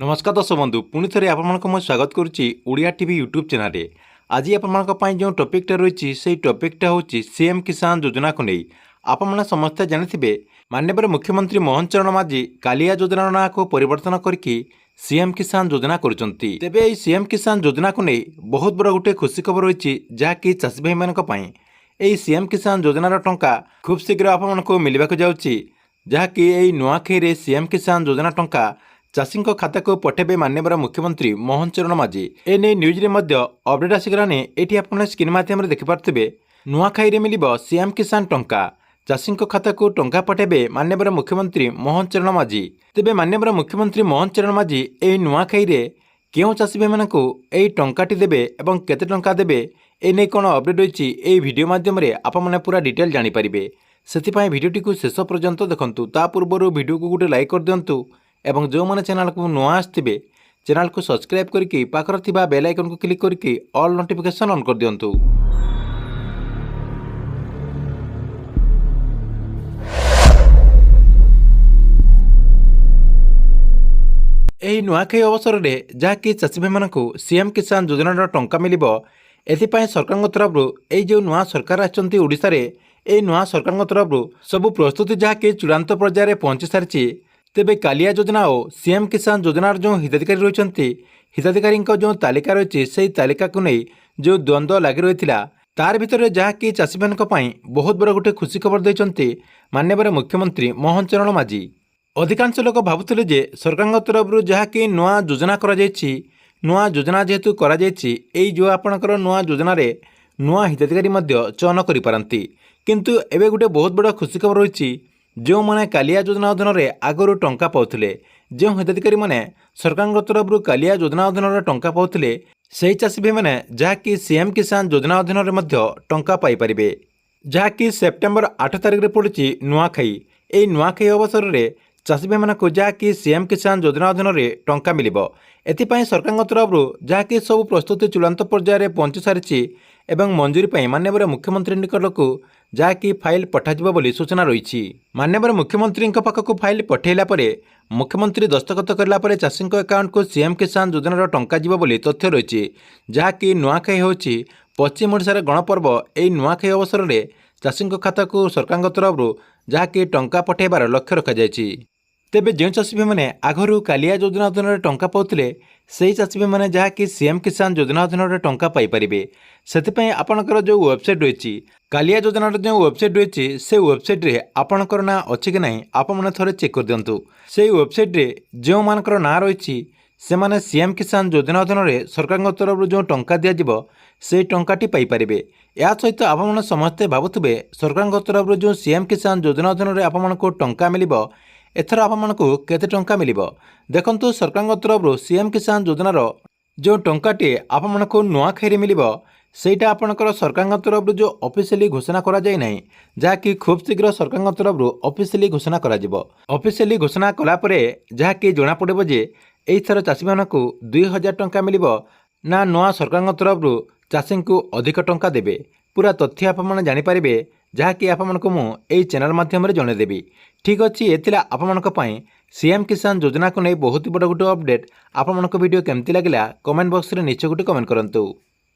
नमस्कार दर्शक बंधु पुणी थे आपको स्वागत करुच्ची ओडिया टीवी यूट्यूब चैनल। आज आपंपाई जो टॉपिकटा रही से टॉपिकटा हूँ सीएम किसान योजना को नहीं। आपने समस्ते जानी माननीय मुख्यमंत्री मोहन चरण माझी कालिया योजना ना को परिवर्तन करके सीएम किसान योजना करुँच। तेबे सीएम किसान योजना को नहीं बहुत बड़ा गोटे खुशी खबर रही जहाँकि चाषी भाई मानी यही सीएम किसान योजनार टंका खूब शीघ्र आपको मिलवा जाऊँगी, जहाँकि नुआखाई सीएम किसान योजना टंका चाषी खाता को पठेबे माननीय मुख्यमंत्री मोहन चरण माझी। एने न्यूज रे मध्य अपडेट आसिगलानी। एठी आपण स्क्रीन माध्यम रे देखि पारथिबे नुआखाई रे मिलिबो सीएम किसान टंका। चाषी खाता को टंका पठेबे माननीय मुख्यमंत्री मोहन चरण माझी। तेबे माननीय मुख्यमंत्री मोहन चरण माझी एही नुआखाई रे केउ चाषी भाई मानकु एही टंकाटी देबे एवं केते टंका देबे एने कोन अपडेट होईची एही वीडियो माध्यम रे आपण माने पूरा डिटेल जानि परिबे। सेथिपाई वीडियोटी को शेष पर्यंत देखंतु। ता पूर्वरु वीडियो को गोटे लाइक कर दियंतु एवं जो मैंने चैनल को नुआ आसथिबे चैनल को सब्सक्राइब करके पाखर थिबा बेल आइकन को क्लिक करके ऑल नोटिफिकेशन ऑन कर दियंतु। एही नुआखाई अवसर में जहाँकि चाषी भाई मानकु सीएम किसान योजनार टंका मिलिबो, एथिपाई सरकार तरफ एही जो नुआ सरकार आछंती ओडिसा रे एही नुआ सरकार तरफ सबु प्रस्तुति जहाँकि चूड़ांत पर्यायर पहुंची सारी। तेबे कालिया योजना और सीएम किसान योजनार जो हिताधिकारी रही हिताधिकारी जो तालिका रही से तालिका को नहीं जो द्वंद्व लगी रही तार भितर जहाँकि चाषी भाई बहुत बड़ा गोटे खुशी खबर देते माननीय मुख्यमंत्री मोहन चरण माझी। अधिकांश लोक भावुले जे सरकार तरफ जहाँकि नुआ योजना नुआ योजना जेहेतु यही जो आपणकर नुआ योजन नुआ हिताधिकारी चयन करपारती, किंतु एबे गोटे बहुत बड़ा खुशी खबर रही जो मैंने कालिया योजना अधीन आगु टंका पाते जो हिताधिकारी मैंने सरकार तरफ कालिया योजना अधीन टंका पाते से चाषी भाई मैंने जहाँकि सीएम किसान योजना अधीन टंका पाइपर, जहाँकि सेप्टेम्बर 8 तारिख में पड़ी नुआखाई। यही नुआखाई अवसर में चाषी भाई मानक जहाँकि सीएम किसान योजना अधीन टंका मिलिबो। एथिपाई सरकार तरफ जहाँकि सब प्रस्तुति चूड़ांत पर्यायर पहुंची सारी एवं मंजूरी पर माननीय मुख्यमंत्री निकट को जहाँकि फाइल पठाଯିବ बोली सूचना रही। माननीय मुख्यमंत्री पाखक फाइल पठेला परे मुख्यमंत्री दस्तखत करला परे चाषी अकाउंट को सीएम किसान योजनार टंका जीव बोली तथ्य रही। जहाँकि नुआखाई होची पश्चिम ओडिशार गणपर्व। यही नुआखाई अवसर में चाषी खाता को सरकार तरफ जहाँकि टंका पठेबार लक्ष्य रखा जायछि। तेबे जो चाषी भाई मैंने आगरू कालिया योजना अधीन टंका पाते से चाषी भाई मैंने जहाँकि सीएम किसान योजना अधीन टंका पाइपर। से आपणकर जो वेबसाइट रही कालिया योजनार जो वेबसाइट रही से वेबसाइट रे आपणकर ना अच्छी कि नहीं आप थे चेक कर दिंतु। से वेबसाइट रे जो मानकर ना रही से माने सीएम किसान योजना अधीन सरकार तरफ जो टंका दिज्व से टंकाटी पाइपर। या सहित आप समस्ते भावुवे सरकार तरफ जो सीएम किसान योजना अधीन आपको टंका मिलिबो, एथर आपको केते टंका मिलिबो देखंतु। सरकार तरफ सीएम किसान योजनार जो टंकाटी आपको नुआखाई मिलिबो सेटा आपणकर सरकार तरफ जो ऑफिशियली घोषणा करा जाय नहीं, जहाँकि खूब शीघ्र सरकार तरफ ऑफिशियली घोषणा करा जिवो। ऑफिशियली घोषणा कला परे जहाँकि जना पड़िबो जे एई थर चाषी मानकु 2000 टंका मिलिबो ना नुआ सरकार तरफ चाषी को अधिक टंका देबे। पूरा तथ्य आपमने जानि पारिबे, जहाँकि आपमनको मु एई चैनल माध्यम रे जणेदेबी। ठीक अछि, एथिला आपमनको पई सीएम किसान योजना को नहीं बहुत बड़ गोटे अपडेट। आपमनको वीडियो केमती लागिला कमेंट बॉक्स रे निचे गोटे कमेंट करंतु।